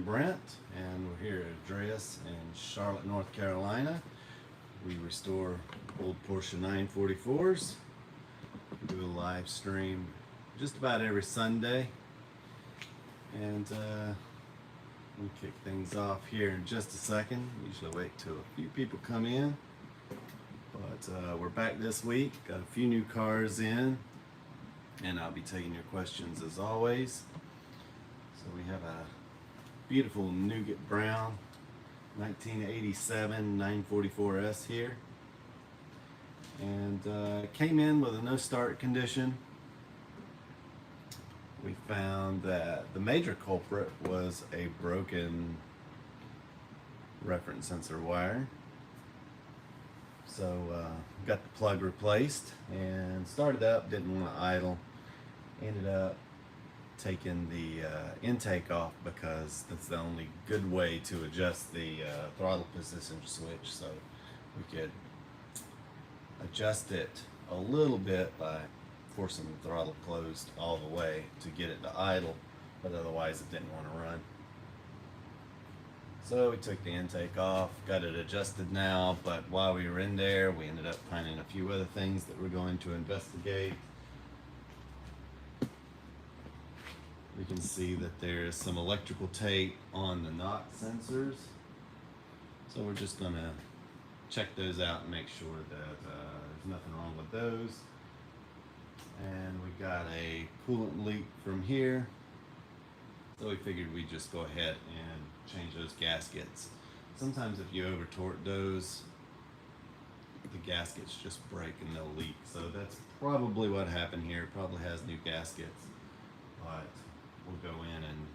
Brent, and we're here at Andreas in Charlotte, North Carolina. We restore old Porsche 944s. We do a live stream just about every Sunday, and we'll kick things off here in just a second. Usually wait till a few people come in, but we're back this week. Got a few new cars in, and I'll be taking your questions as always. So we have a beautiful nougat brown 1987 944S here, and came in with a no start condition. We found that the major culprit was a broken reference sensor wire, so got the plug replaced and started up. Didn't want to idle. Ended up taking the intake off because that's the only good way to adjust the throttle position switch. So we could adjust it a little bit by forcing the throttle closed all the way to get it to idle, but otherwise it didn't want to run. So we took the intake off, got it adjusted now, but while we were in there we ended up finding a few other things that we're going to investigate. We can see that there's some electrical tape on the knock sensors, so we're just going to check those out and make sure that there's nothing wrong with those. And we got a coolant leak from here, so we figured we'd just go ahead and change those gaskets. Sometimes if you over torque those, the gaskets just break and they'll leak, so that's probably what happened here. It probably has new gaskets, but we'll go in and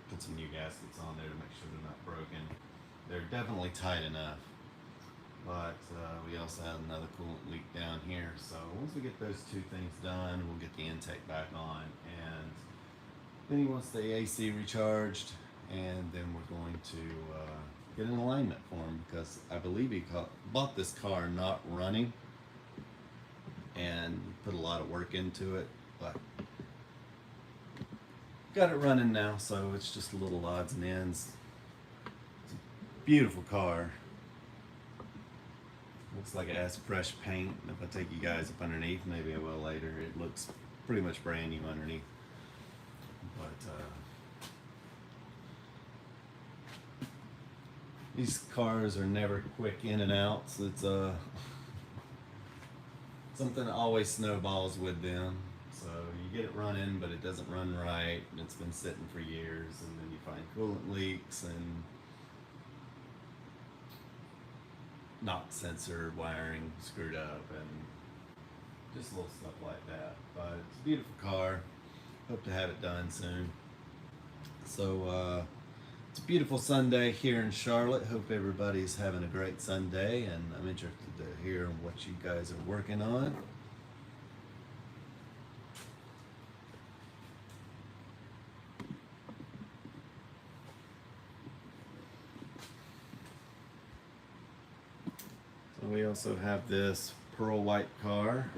put some new gaskets on there to make sure they're not broken. They're definitely tight enough, but we also have another coolant leak down here. So once we get those two things done, we'll get the intake back on, and then he wants the AC recharged, and then we're going to get an alignment for him, because I believe he bought this car not running and put a lot of work into it, but got it running now, so it's just little odds and ends. It's a beautiful car. Looks like it has fresh paint. If I take you guys up underneath, maybe I will later, it looks pretty much brand new underneath. But these cars are never quick in and out, so it's something that always snowballs with them. So you get it running, but it doesn't run right, and it's been sitting for years, and then you find coolant leaks and knock sensor wiring screwed up and just little stuff like that. But it's a beautiful car. Hope to have it done soon. So it's a beautiful Sunday here in Charlotte. Hope everybody's having a great Sunday, and I'm interested to hear what you guys are working on. We also have this pearl white car,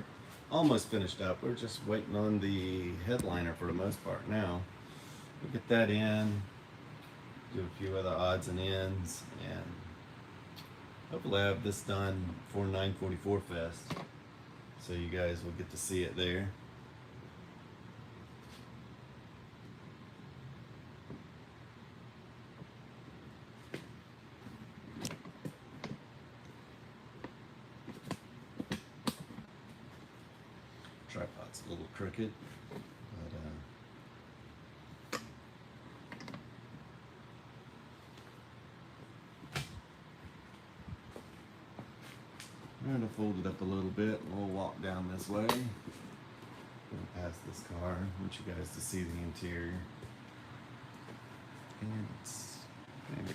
almost finished up. We're just waiting on the headliner for the most part now. We'll get that in, do a few other odds and ends, and hopefully I have this done for 944 Fest, so you guys will get to see it there. Tripod's a little crooked, but I'm going to fold it up a little bit, and we'll walk down this way. Going past this car. I want you guys to see the interior. And it's maybe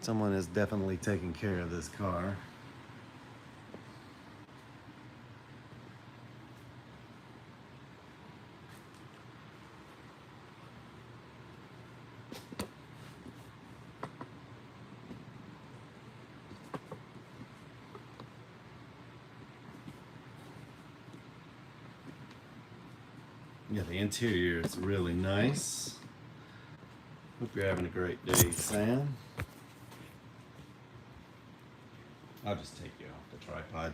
someone is definitely taking care of this car. Yeah, the interior is really nice. Hope you're having a great day, Sam. I'll just take you off the tripod.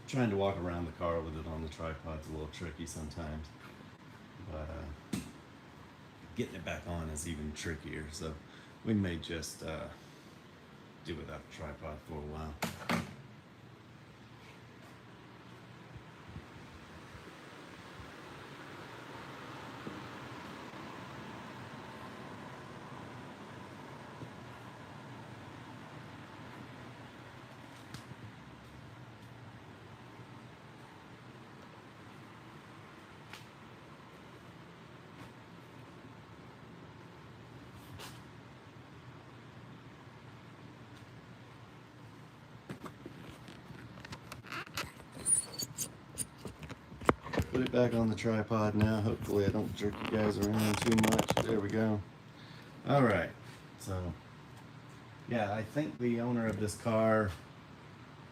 Trying to walk around the car with it on the tripod's a little tricky sometimes, but getting it back on is even trickier. So we may just do without the tripod for a while. Put it back on the tripod now. Hopefully I don't jerk you guys around too much. There we go. All right. So, yeah, I think the owner of this car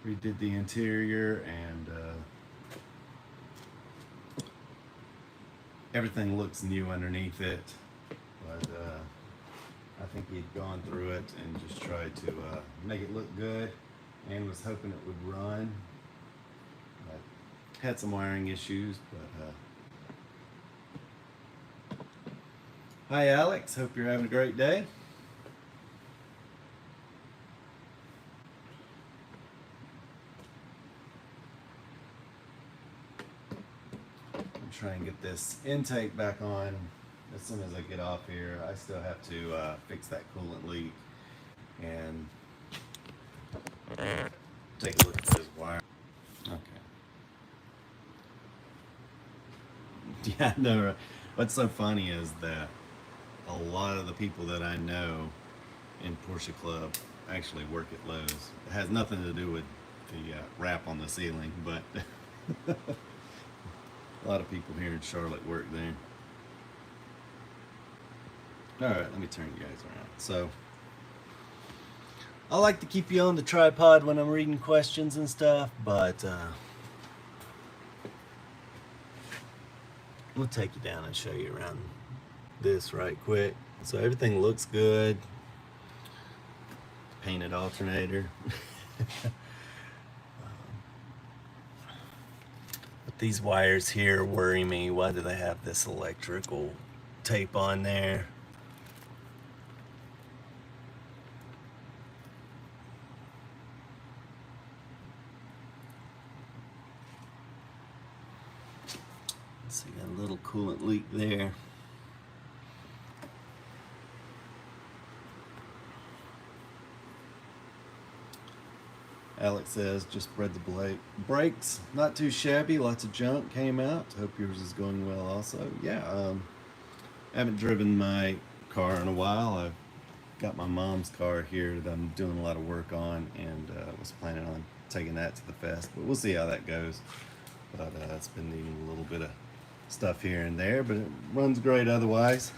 redid the interior and everything looks new underneath it. But I think he'd gone through it and just tried to make it look good and was hoping it would run. Had some wiring issues, but hi Alex, hope you're having a great day. I'm trying to get this intake back on as soon as I get off here. I still have to fix that coolant leak and take a look at this wire. Okay. Yeah, no. What's so funny is that a lot of the people that I know in Porsche Club actually work at Lowe's. It has nothing to do with the wrap on the ceiling, but a lot of people here in Charlotte work there. All right, let me turn you guys around. So, I like to keep you on the tripod when I'm reading questions and stuff, but we'll take you down and show you around this right quick. So everything looks good. Painted alternator. But these wires here worry me. Why do they have this electrical tape on there? See, got a little coolant leak there. Alex says, just spread the brakes. Not too shabby, lots of junk came out. Hope yours is going well also. Yeah, I haven't driven my car in a while. I've got my mom's car here that I'm doing a lot of work on and was planning on taking that to the fest. But we'll see how that goes. But it's been needing a little bit of stuff here and there, but it runs great otherwise.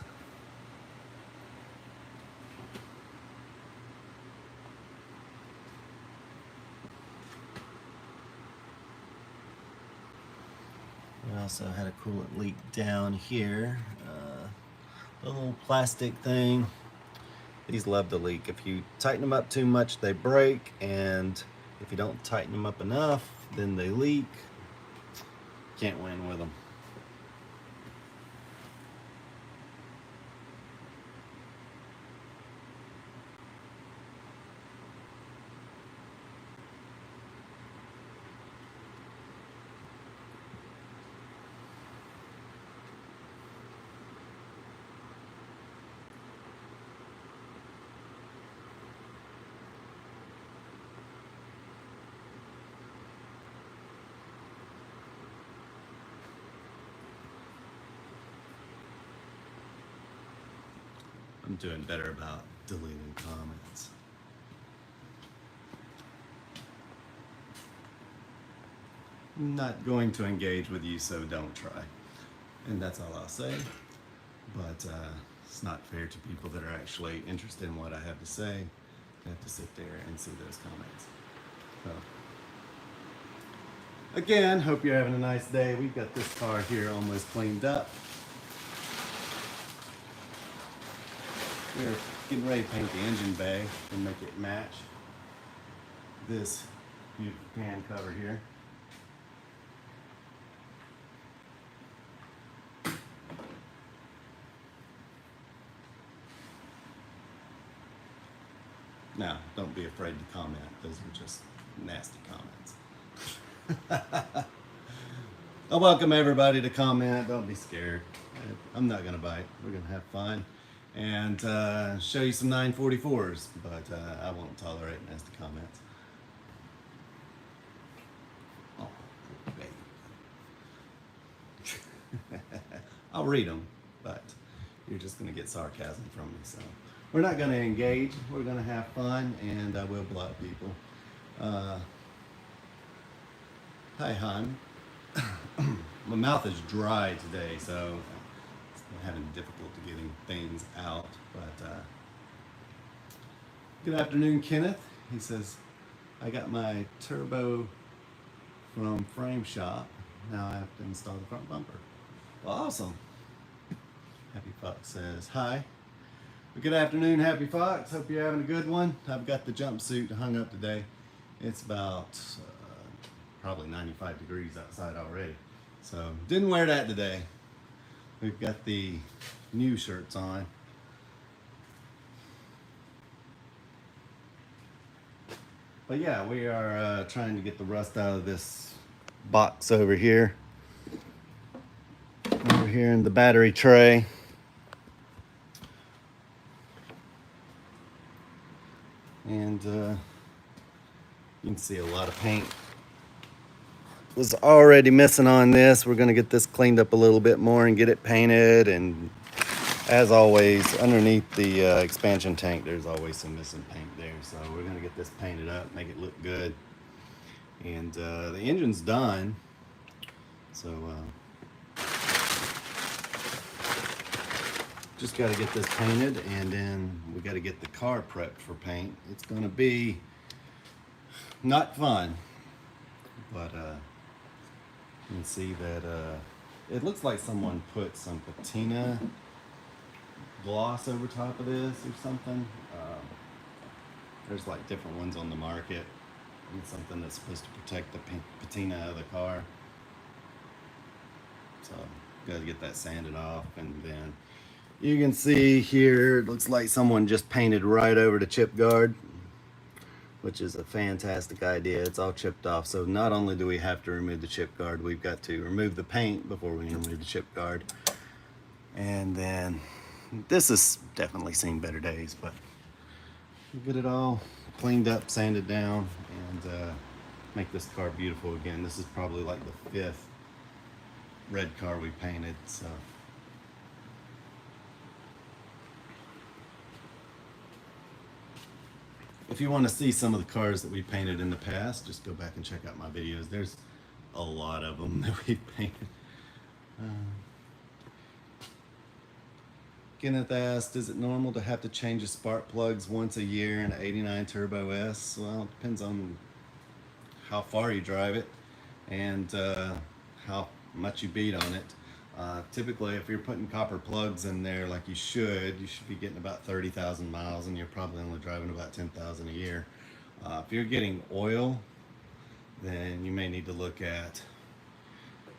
We also had a coolant leak down here. A little plastic thing. These love to leak. If you tighten them up too much, they break, and if you don't tighten them up enough, then they leak. Can't win with them. I'm doing better about deleting comments. I'm not going to engage with you, so don't try. And that's all I'll say. But it's not fair to people that are actually interested in what I have to say. They have to sit there and see those comments. So Again, hope you're having a nice day. We've got this car here almost cleaned up. We're getting ready to paint the engine bay and make it match this beautiful pan cover here. Now, don't be afraid to comment. Those were just nasty comments. I welcome everybody to comment. Don't be scared. I'm not going to bite. We're going to have fun and show you some 944s, but I won't tolerate nasty comments. Oh, baby. I'll read them, but you're just going to get sarcasm from me. So we're not going to engage. We're going to have fun, and I will block people. Hi, hon. My mouth is dry today, so I'm having difficulty getting things out. But good afternoon, Kenneth. He says, I got my turbo from Frame Shop. Now I have to install the front bumper. Well, awesome. Happy Fox says, hi. Well, good afternoon, Happy Fox. Hope you're having a good one. I've got the jumpsuit hung up today. It's about probably 95 degrees outside already. So didn't wear that today. We've got the new shirts on. But yeah, we are trying to get the rust out of this box over here. Over here in the battery tray. And you can see a lot of paint was already missing on this. We're going to get this cleaned up a little bit more and get it painted. And as always, underneath the expansion tank, there's always some missing paint there. So we're going to get this painted up, make it look good. And the engine's done. So just got to get this painted, and then we got to get the car prepped for paint. It's going to be not fun, but you can see that it looks like someone put some patina gloss over top of this or something. There's like different ones on the market. It's something that's supposed to protect the patina of the car. So got to get that sanded off, and then you can see here it looks like someone just painted right over the chip guard, which is a fantastic idea. It's all chipped off. So not only do we have to remove the chip guard, we've got to remove the paint before we remove the chip guard. And then this has definitely seen better days, but we'll get it all cleaned up, sanded down, and make this car beautiful again. This is probably like the 5th red car we painted. So if you want to see some of the cars that we painted in the past, just go back and check out my videos. There's a lot of them that we painted. Kenneth asked, is it normal to have to change the spark plugs once a year in an 89 Turbo S? Well, it depends on how far you drive it and how much you beat on it. Typically, if you're putting copper plugs in there like you should be getting about 30,000 miles, and you're probably only driving about 10,000 a year. If you're getting oil, then you may need to look at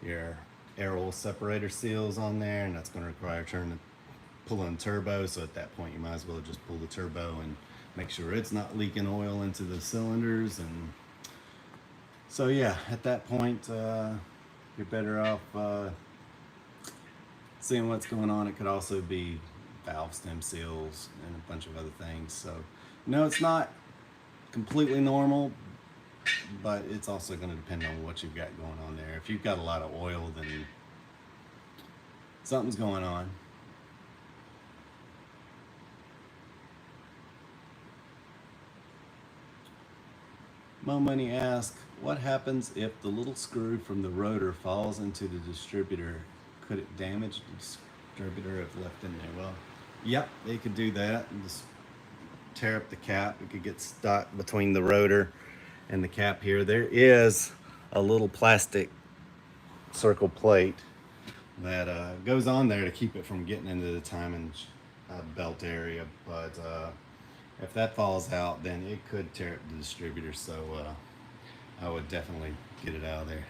your air oil separator seals on there, and that's going to require pulling turbo. So at that point, you might as well just pull the turbo and make sure it's not leaking oil into the cylinders. And so yeah, at that point, you're better off seeing what's going on. It could also be valve stem seals and a bunch of other things. So no, it's not completely normal, but it's also going to depend on what you've got going on there. If you've got a lot of oil, then something's going on. Mo Money asks, what happens if the little screw from the rotor falls into the distributor? Could it damage the distributor if left in there? Well, yep, they could do that and just tear up the cap. It could get stuck between the rotor and the cap here. There is a little plastic circle plate that goes on there to keep it from getting into the timing belt area. But if that falls out, then it could tear up the distributor. So I would definitely get it out of there.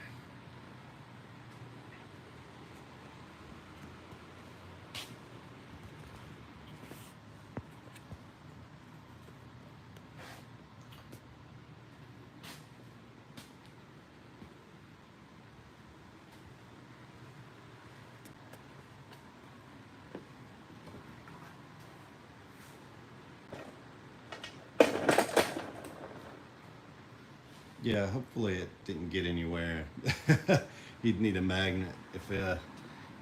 Yeah, hopefully it didn't get anywhere. He'd need a magnet. If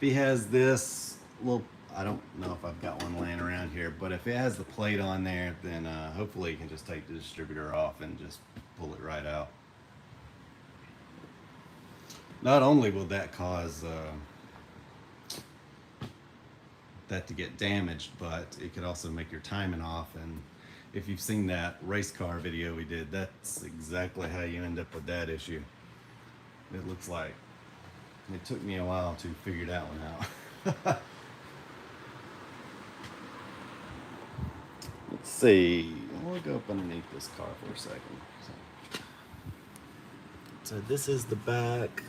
he has this little, I don't know if I've got one laying around here, but if it has the plate on there, then hopefully you can just take the distributor off and just pull it right out. Not only will that cause that to get damaged, but it could also make your timing off. And if you've seen that race car video we did, that's exactly how you end up with that issue. It looks like it took me a while to figure that one out. Let's see. We'll go up underneath this car for a second. So this is the back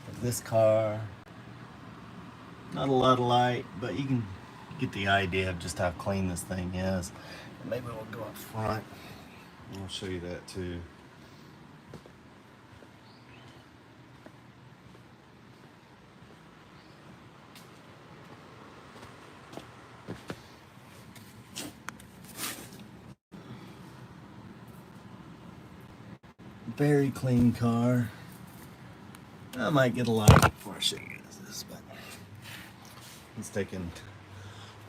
of this car. Not a lot of light, but you can get the idea of just how clean this thing is. Maybe we'll go up front. I'll show you that too. Very clean car. I might get a lot before I show you guys this, but it's taking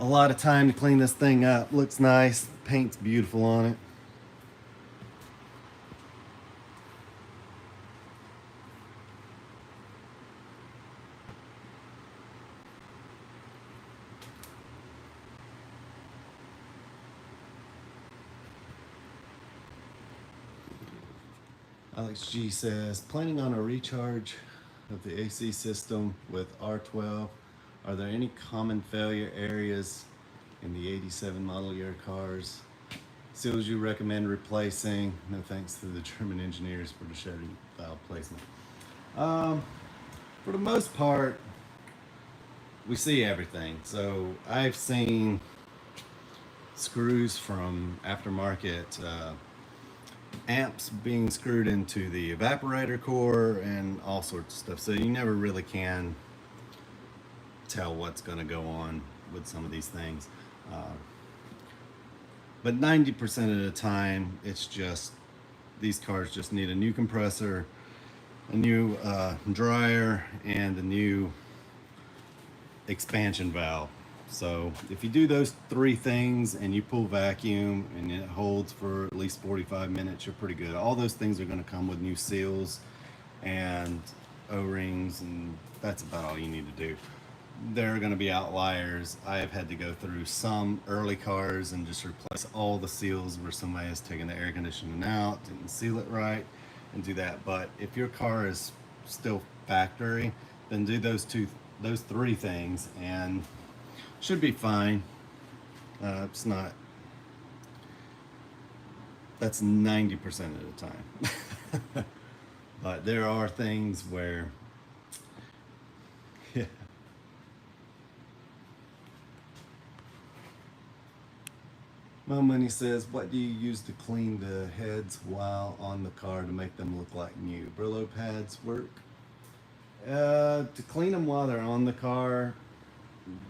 a lot of time to clean this thing up. Looks nice. Paint's beautiful on it. Alex G says, planning on a recharge of the AC system with R12. Are there any common failure areas in the 87 model year cars? Seals you recommend replacing? No thanks to the German engineers for the shutter valve placement. For the most part, we see everything. So I've seen screws from aftermarket amps being screwed into the evaporator core and all sorts of stuff. So you never really can tell what's going to go on with some of these things. But 90% of the time, it's just these cars just need a new compressor, a new dryer, and a new expansion valve. So if you do those three things and you pull vacuum and it holds for at least 45 minutes, you're pretty good. All those things are going to come with new seals and O-rings, and that's about all you need to do. There are going to be outliers. I have had to go through some early cars and just replace all the seals where somebody has taken the air conditioning out, didn't seal it right, and do that. But if your car is still factory, then do those three things and should be fine. It's not. That's 90% of the time. But there are things where, yeah. My money says, what do you use to clean the heads while on the car to make them look like new? Brillo pads work. To clean them while they're on the car,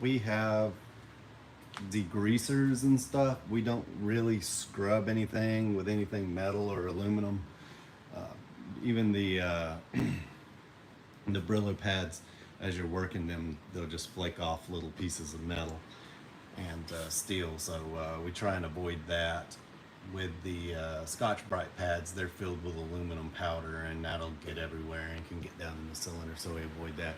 we have degreasers and stuff. We don't really scrub anything with anything metal or aluminum. Even the the Brillo pads, as you're working them, they'll just flake off little pieces of metal and steel. So we try and avoid that. With the Scotch-Brite pads, they're filled with aluminum powder, and that'll get everywhere and can get down in the cylinder, so we avoid that.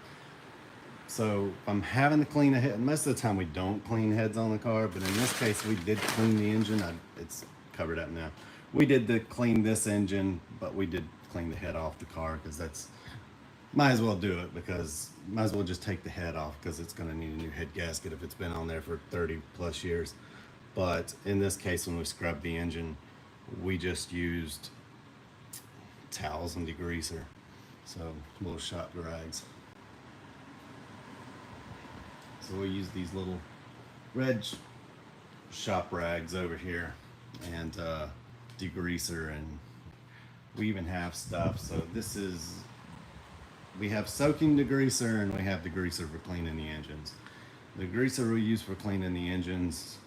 So if I'm having to clean a head, most of the time we don't clean heads on the car, but in this case we did clean the engine. It's covered up now. We did clean this engine, but we did clean the head off the car, because that's, might as well do it, because might as well just take the head off, because it's going to need a new head gasket if it's been on there for 30 plus years. But in this case, when we scrubbed the engine, we just used towels and degreaser, so little shop rags. So we use these little red shop rags over here, and degreaser, and we even have stuff. So this is, we have soaking degreaser, and we have degreaser for cleaning the engines. The degreaser we use for cleaning the engines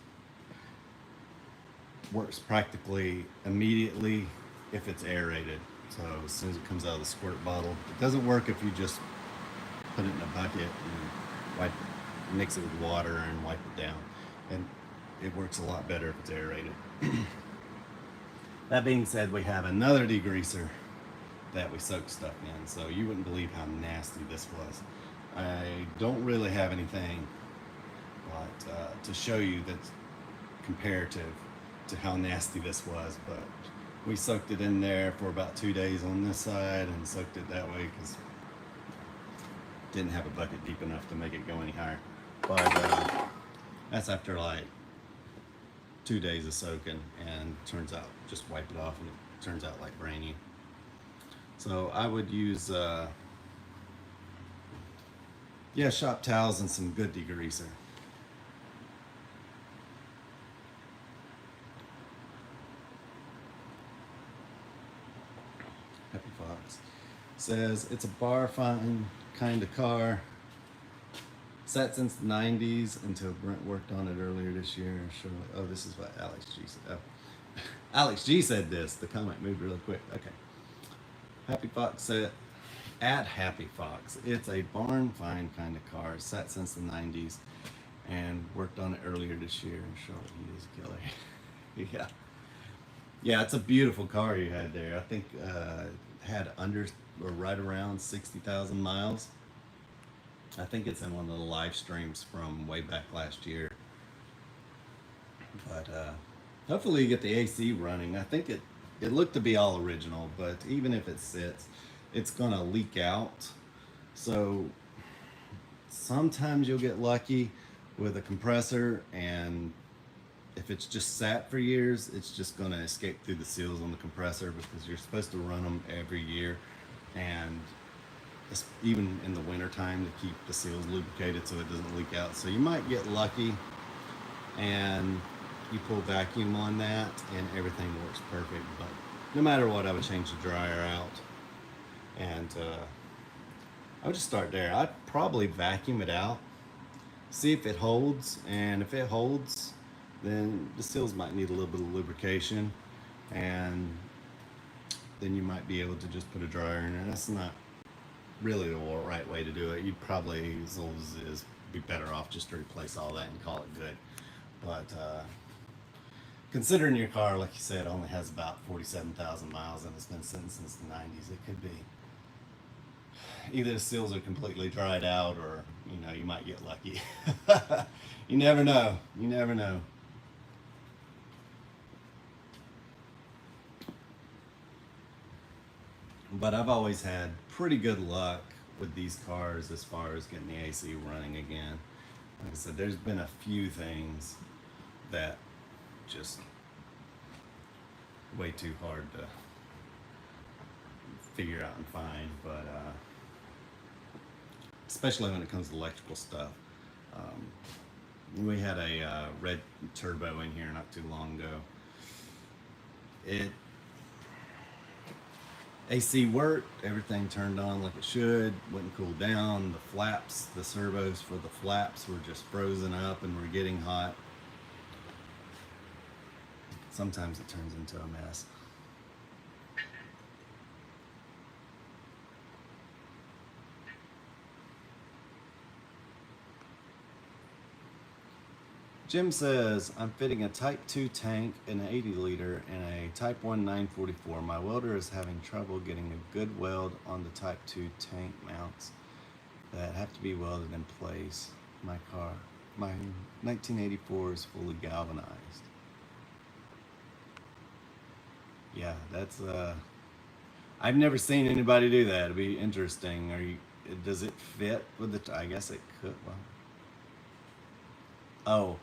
works practically immediately if it's aerated. So as soon as it comes out of the squirt bottle. It doesn't work if you just put it in a bucket and wipe it, mix it with water and wipe it down. And it works a lot better if it's aerated. That being said, we have another degreaser that we soak stuff in. So you wouldn't believe how nasty this was. I don't really have anything but to show you that's comparative to how nasty this was, but we soaked it in there for about 2 days on this side and soaked it that way because didn't have a bucket deep enough to make it go any higher. But that's after like 2 days of soaking, and turns out, just wipe it off and it turns out like brand new. So I would use shop towels and some good degreaser. Happy Fox says it's a bar fine kind of car. Sat since the 90s until Brent worked on it earlier this year. Sure. Oh, this is what Alex G said. Oh. Alex G said this. The comment moved really quick. Okay. Happy Fox said, at Happy Fox, it's a barn find kind of car. Sat since the 90s and worked on it earlier this year. Charlotte, he is a killer. Yeah. Yeah, it's a beautiful car you had there. I think had under or right around 60,000 miles. I think it's in one of the live streams from way back last year. But hopefully you get the AC running. I think it looked to be all original, but even if it sits, it's gonna leak out. So sometimes you'll get lucky with a compressor, and if it's just sat for years, it's just gonna escape through the seals on the compressor, because you're supposed to run them every year, and even in the winter time, to keep the seals lubricated so it doesn't leak out. So you might get lucky and you pull vacuum on that and everything works perfect. But no matter what, I would change the dryer out, and I would just start there. I'd probably vacuum it out, see if it holds, and if it holds, then the seals might need a little bit of lubrication, and then you might be able to just put a dryer in there. That's not really the right way to do it. You'd probably, as old as it is, be better off just to replace all that and call it good. But considering your car, like you said, only has about 47,000 miles and it's been sitting since the 90s, it could be either the seals are completely dried out, or you might get lucky. You never know. You never know. But I've always had pretty good luck with these cars as far as getting the AC running again. Like I said, there's been a few things that just way too hard to figure out and find, but especially when it comes to electrical stuff. We had a red turbo in here not too long ago. AC worked, everything turned on like it should, wouldn't cool down. The flaps, the servos for the flaps were just frozen up and were getting hot. Sometimes it turns into a mess. Jim says, I'm fitting a Type 2 tank in an 80 liter and a Type 1 944. My welder is having trouble getting a good weld on the Type 2 tank mounts that have to be welded in place. My 1984 is fully galvanized. Yeah, that's I've never seen anybody do that. It'd be interesting. Does it fit with I guess it could. Well, oh,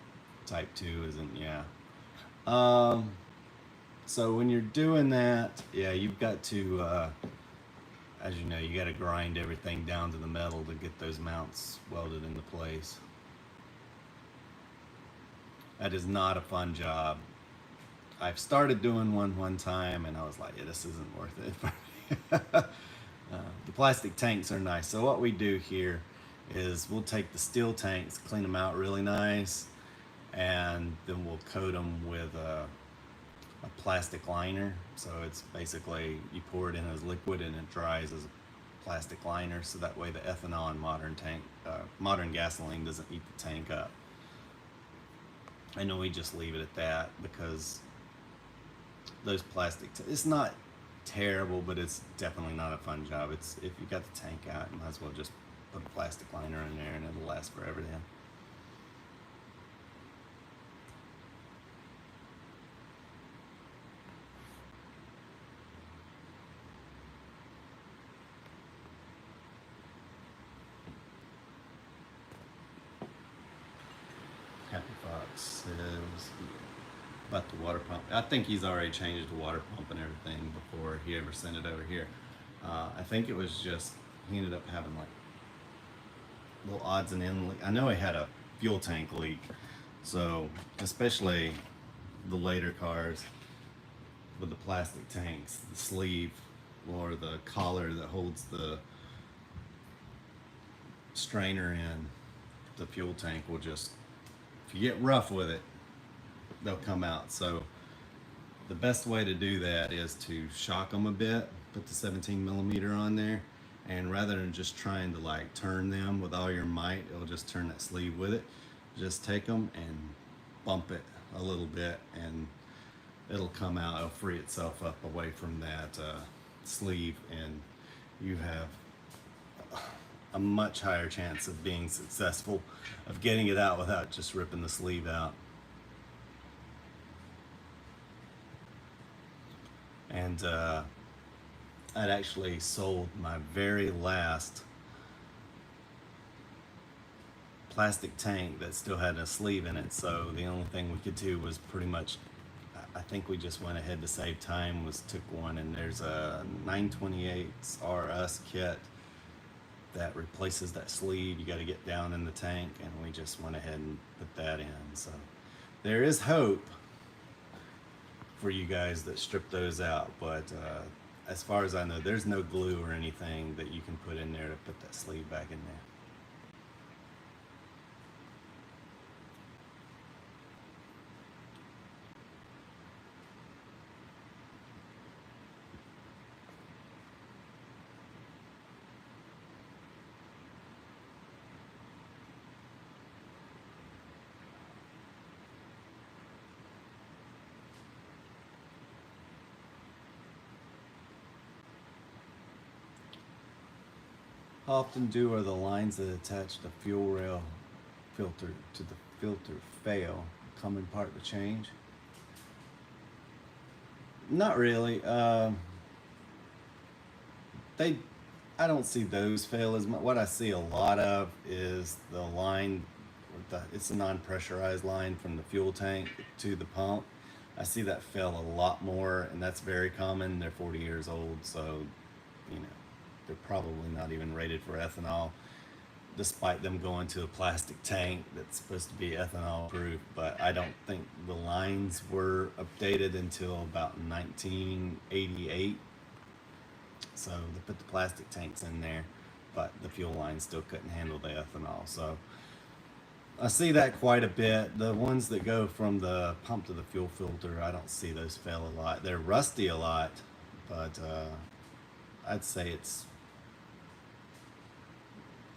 type 2 isn't, yeah. Um, so when you're doing that, yeah, you've got to, as you know, you got to grind everything down to the metal to get those mounts welded into place. That is not a fun job. I've started doing one time and I was like, yeah, this isn't worth it for me. The plastic tanks are nice. So what we do here is we'll take the steel tanks, clean them out really nice, and then we'll coat them with a plastic liner. So it's basically, you pour it in as liquid and it dries as a plastic liner, so that way the ethanol in modern gasoline doesn't eat the tank up. I know we just leave it at that because those it's not terrible, but it's definitely not a fun job. It's, if you got the tank out, you might as well just put a plastic liner in there and it'll last forever then. Happy Fox says about the water pump. I think he's already changed the water pump and everything before he ever sent it over here. I think it was just, he ended up having like little odds and ends. I know he had a fuel tank leak, so especially the later cars with the plastic tanks, the sleeve or the collar that holds the strainer in the fuel tank will just, if you get rough with it, they'll come out. So the best way to do that is to shock them a bit, put the 17mm on there, and rather than just trying to like turn them with all your might, it'll just turn that sleeve with it. Just take them and bump it a little bit and it'll come out, it'll free itself up away from that sleeve, and you have a much higher chance of being successful, of getting it out without just ripping the sleeve out. And I'd actually sold my very last plastic tank that still had a sleeve in it, so the only thing we could do was pretty much, I think we just went ahead to save time, was took one, and there's a 928 RS kit that replaces that sleeve. You got to get down in the tank, and we just went ahead and put that in. So there is hope for you guys that strip those out, but as far as I know, there's no glue or anything that you can put in there to put that sleeve back in there. How often are the lines that attach the fuel rail filter to the filter fail? Common part to change? Not really. I don't see those fail as much. What I see a lot of is the line, it's a non-pressurized line from the fuel tank to the pump. I see that fail a lot more, and that's very common. They're 40 years old, so you know, they're probably not even rated for ethanol, despite them going to a plastic tank that's supposed to be ethanol proof. But I don't think the lines were updated until about 1988. So they put the plastic tanks in there, but the fuel line still couldn't handle the ethanol. So I see that quite a bit. The ones that go from the pump to the fuel filter, I don't see those fail a lot. They're rusty a lot, but I'd say it's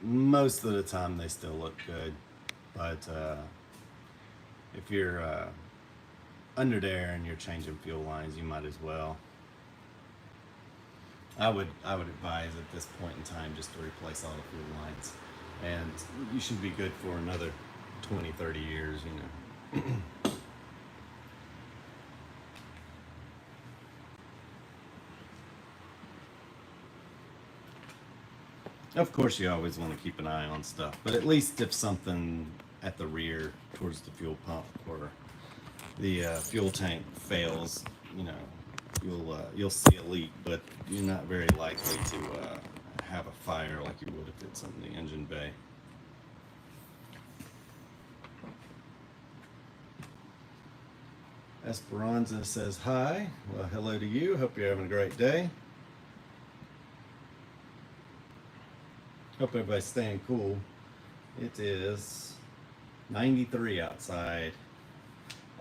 most of the time they still look good. But if you're under there and you're changing fuel lines, you might as well. I would advise at this point in time just to replace all the fuel lines, and you should be good for another 20-30 years, you know. Of course, you always want to keep an eye on stuff, but at least if something at the rear towards the fuel pump or the fuel tank fails, you know, you'll see a leak, but you're not very likely to have a fire like you would if it's in the engine bay. Esperanza says hi. Well, hello to you. Hope you're having a great day. Hope everybody's staying cool. It is 93 outside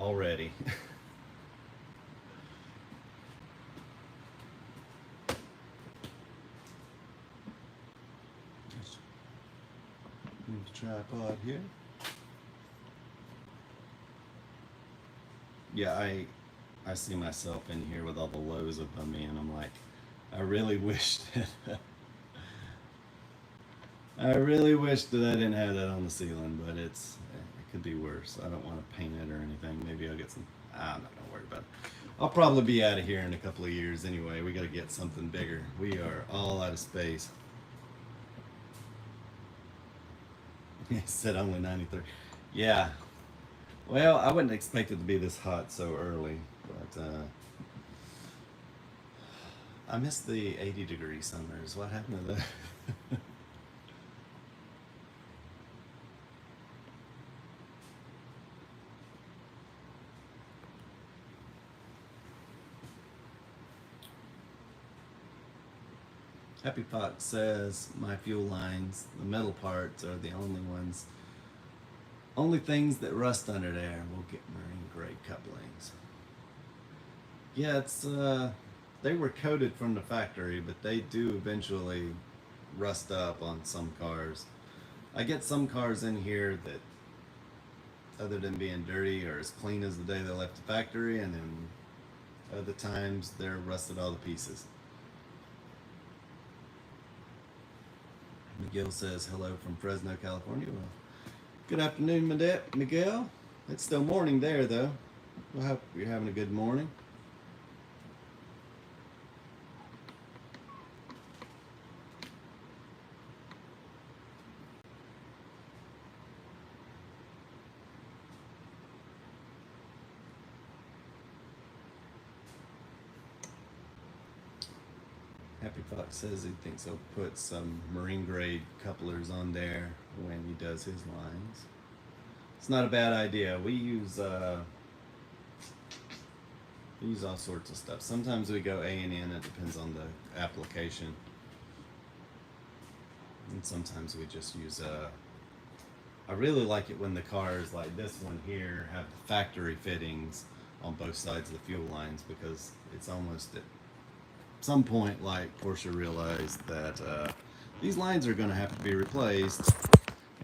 already. Move the tripod here. Yeah, I see myself in here with all the lows of me, and I'm like, I really wish that I really wish that I didn't have that on the ceiling, but it could be worse. I don't want to paint it or anything. Maybe I'll get some. I'm not gonna worry about it. I'll probably be out of here in a couple of years anyway. We got to get something bigger. We are all out of space. He said only 93. Yeah. Well, I wouldn't expect it to be this hot so early, but I miss the 80-degree summers. What happened to that? Happy Fox says my fuel lines, the metal parts are the only things that rust under there. We'll get marine grade couplings. Yeah, it's they were coated from the factory, but they do eventually rust up on some cars. I get some cars in here that, other than being dirty, are as clean as the day they left the factory, and then other times they're rusted all to pieces. Miguel says hello from Fresno, California. Well, good afternoon, Miguel. It's still morning there, though. I hope you're having a good morning. Happy Fox says he thinks he'll put some marine grade couplers on there when he does his lines. It's not a bad idea. We use all sorts of stuff. Sometimes we go A&N. It depends on the application. And sometimes we just use I really like it when the cars like this one here have the factory fittings on both sides of the fuel lines, because it's almost at some point like Porsche realized that these lines are going to have to be replaced,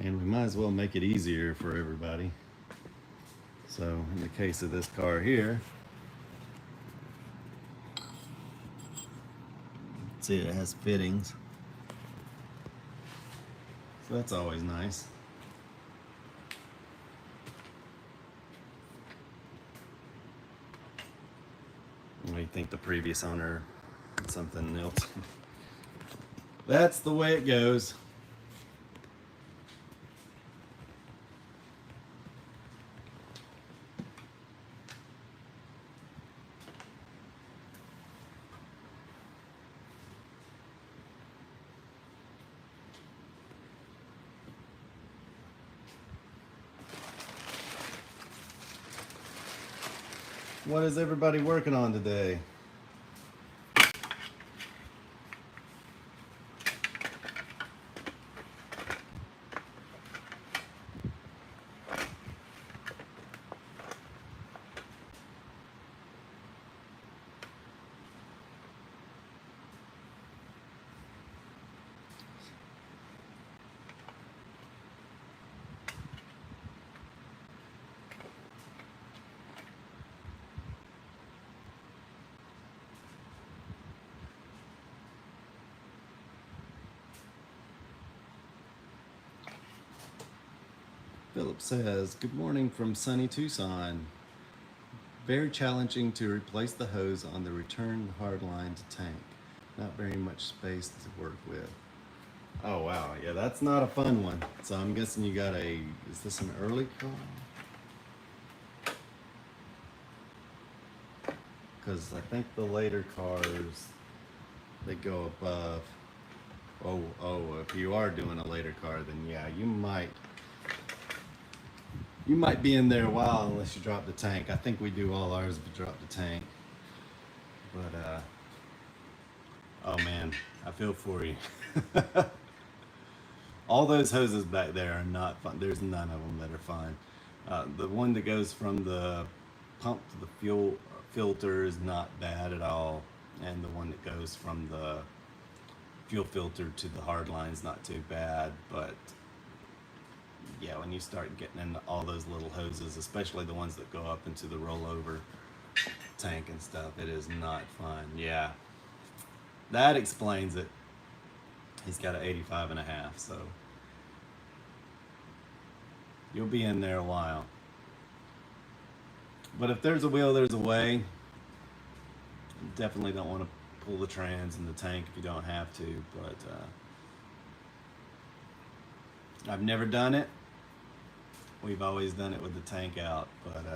and we might as well make it easier for everybody. So in the case of this car here, see, it has fittings, so that's always nice. I think the previous owner had something else. That's the way it goes. What is everybody working on today? Philip says, good morning from sunny Tucson. Very challenging to replace the hose on the return hard line to tank. Not very much space to work with. Oh wow, yeah, that's not a fun one. So I'm guessing you got a, is this an early car? Because I think the later cars, they go above. Oh, if you are doing a later car, then yeah, you might be in there a while unless you drop the tank. I think we do all ours if you drop the tank. But oh man, I feel for you. All those hoses back there are not fun. There's none of them that are fun. The one that goes from the pump to the fuel filter is not bad at all, and the one that goes from the fuel filter to the hard line is not too bad. But yeah, when you start getting into all those little hoses, especially the ones that go up into the rollover tank and stuff, it is not fun. Yeah, that explains it. He's got an 85.5, so you'll be in there a while. But if there's a will, there's a way. You definitely don't want to pull the trans in the tank if you don't have to. But I've never done it. We've always done it with the tank out. But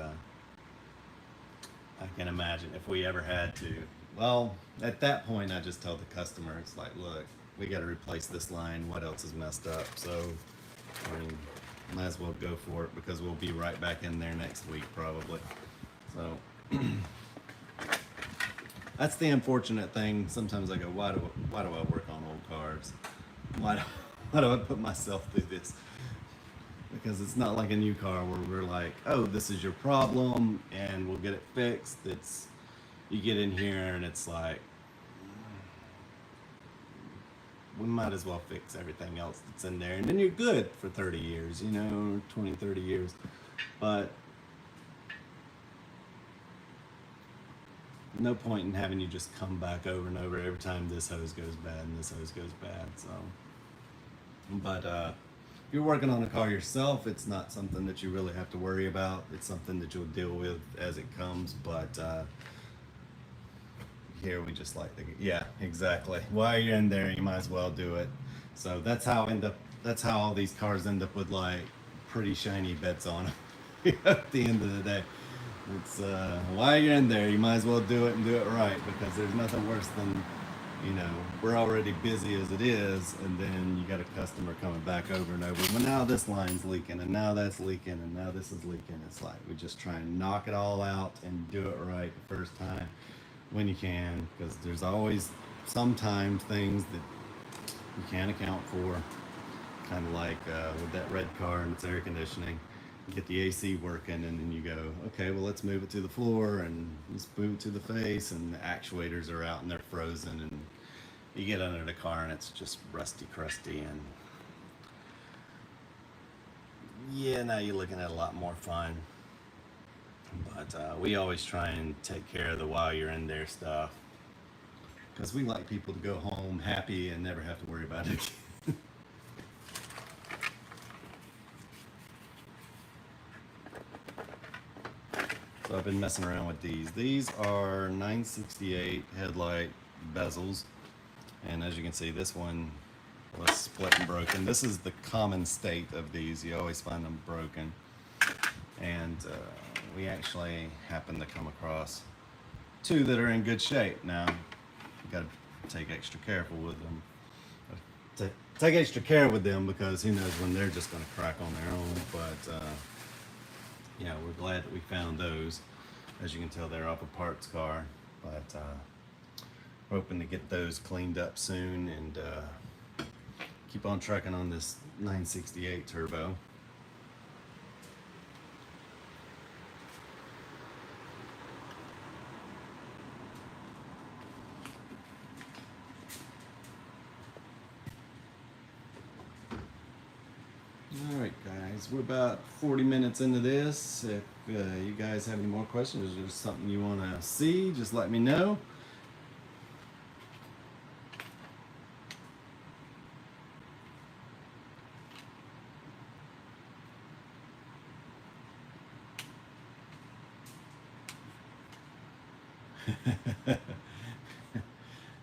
I can imagine if we ever had to. Well, at that point, I just tell the customer, it's like, look, we got to replace this line. What else is messed up? So, I mean, might as well go for it because we'll be right back in there next week probably. So that's the unfortunate thing. Sometimes I go, why do I work on old cars? Why do I put myself through this? Because it's not like a new car where we're like, oh, this is your problem and we'll get it fixed. It's, you get in here and it's like, we might as well fix everything else that's in there, and then you're good for 30 years, 20, 30 years. But no point in having you just come back over and over every time this hose goes bad and this hose goes bad. So, but if you're working on a car yourself, it's not something that you really have to worry about. It's something that you'll deal with as it comes. But here we just like to, yeah, exactly. While you're in there, you might as well do it. So that's how all these cars end up with like pretty shiny bits on them at the end of the day. It's while you're in there, you might as well do it and do it right, because there's nothing worse than, we're already busy as it is, and then you got a customer coming back over and over. Well, now this line's leaking, and now that's leaking, and now this is leaking. It's like we just try and knock it all out and do it right the first time when you can, because there's always sometimes things that you can't account for. Kind of like with that red car and its air conditioning. You get the AC working, and then you go, okay, well, let's move it to the floor, and let's move it to the face, and the actuators are out and they're frozen, and you get under the car and it's just rusty, crusty, and yeah, now you're looking at a lot more fun. But we always try and take care of the while you're in there stuff, because we like people to go home happy and never have to worry about it again. So I've been messing around with these. These are 968 headlight bezels, and as you can see, this one was split and broken. This is the common state of these. You always find them broken, and we actually happen to come across two that are in good shape. Now, you got to take extra careful with them. Take extra care with them, because who knows when they're just going to crack on their own. But yeah, we're glad that we found those. As you can tell, they're off a parts car, but hoping to get those cleaned up soon and keep on trucking on this 968 turbo. Alright guys, we're about 40 minutes into this. If you guys have any more questions, or there's something you want to see, just let me know.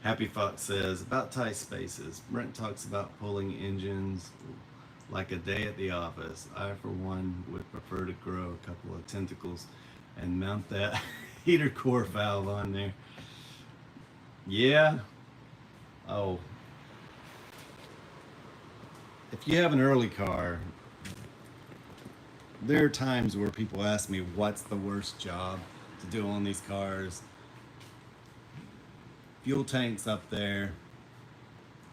Happy Fox says, about tight spaces. Brent talks about pulling engines like a day at the office. I, for one, would prefer to grow a couple of tentacles and mount that heater core valve on there. Yeah. Oh. If you have an early car, there are times where people ask me what's the worst job to do on these cars. Fuel tanks up there,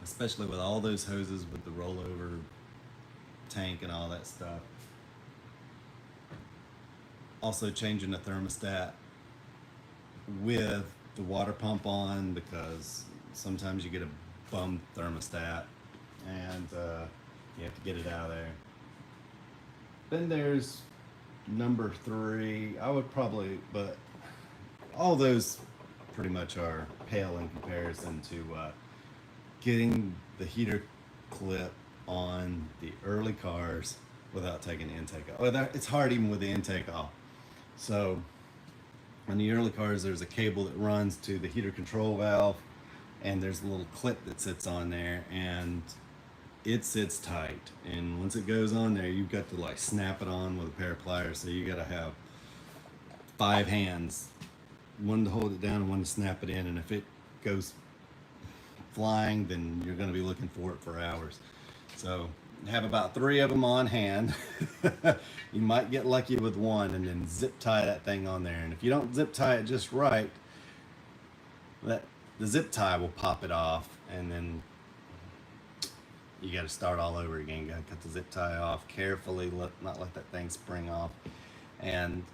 especially with all those hoses with the rollover tank and all that stuff. Also changing the thermostat with the water pump on, because sometimes you get a bummed thermostat and you have to get it out of there. Then there's number 3. I would probably, but all those pretty much are pale in comparison to getting the heater clip on the early cars without taking the intake off. Well, it's hard even with the intake off. So on the early cars, there's a cable that runs to the heater control valve, and there's a little clip that sits on there, and it sits tight. And once it goes on there, you've got to like snap it on with a pair of pliers. So you got to have 5 hands, one to hold it down and one to snap it in. And if it goes flying, then you're going to be looking for it for hours. So have about 3 of them on hand. You might get lucky with one, and then zip tie that thing on there. And if you don't zip tie it just right, the zip tie will pop it off, and then you got to start all over again. You got to cut the zip tie off carefully, not let that thing spring off. And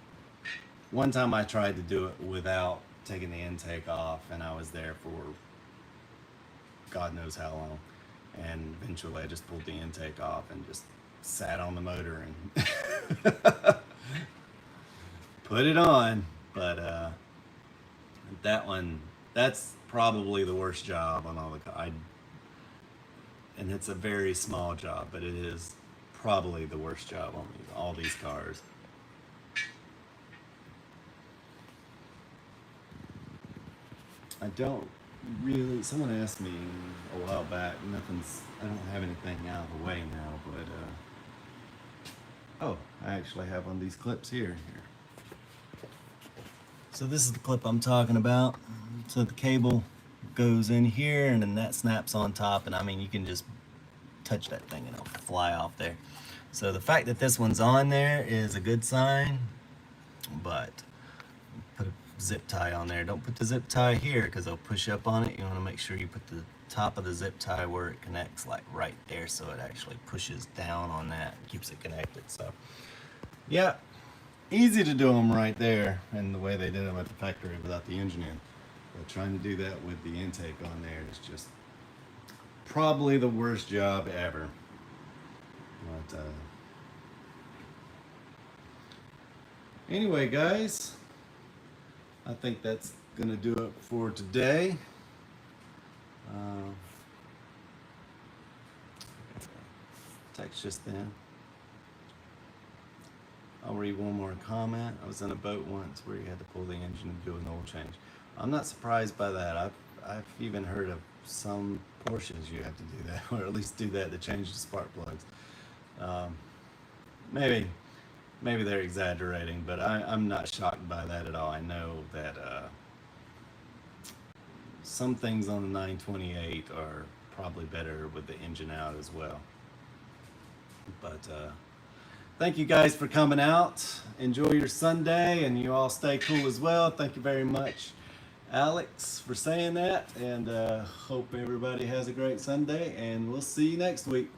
one time I tried to do it without taking the intake off, and I was there for God knows how long. And eventually I just pulled the intake off and just sat on the motor and put it on. But that's probably the worst job on all the and it's a very small job, but it is probably the worst job on all these cars. I don't really, someone asked me a while back, I don't have anything out of the way now, but oh, I actually have one of these clips here. So this is the clip I'm talking about. So the cable goes in here, and then that snaps on top, and I mean, you can just touch that thing and it'll fly off there. So the fact that this one's on there is a good sign, but put a zip tie on there. Don't put the zip tie here because they'll push up on it. You want to make sure you put the top of the zip tie where it connects, like right there, so it actually pushes down on that and keeps it connected. So yeah, easy to do them right there, and the way they did them at the factory without the engine in. But trying to do that with the intake on there is just probably the worst job ever. But anyway, guys, I think that's gonna do it for today. Text just then. I'll read one more comment. I was in a boat once where you had to pull the engine and do an oil change. I'm not surprised by that. I've even heard of some Porsches you have to do that, or at least do that to change the spark plugs. Maybe they're exaggerating, but I'm not shocked by that at all. I know that some things on the 928 are probably better with the engine out as well. But thank you guys for coming out. Enjoy your Sunday, and you all stay cool as well. Thank you very much, Alex, for saying that, and hope everybody has a great Sunday, and we'll see you next week.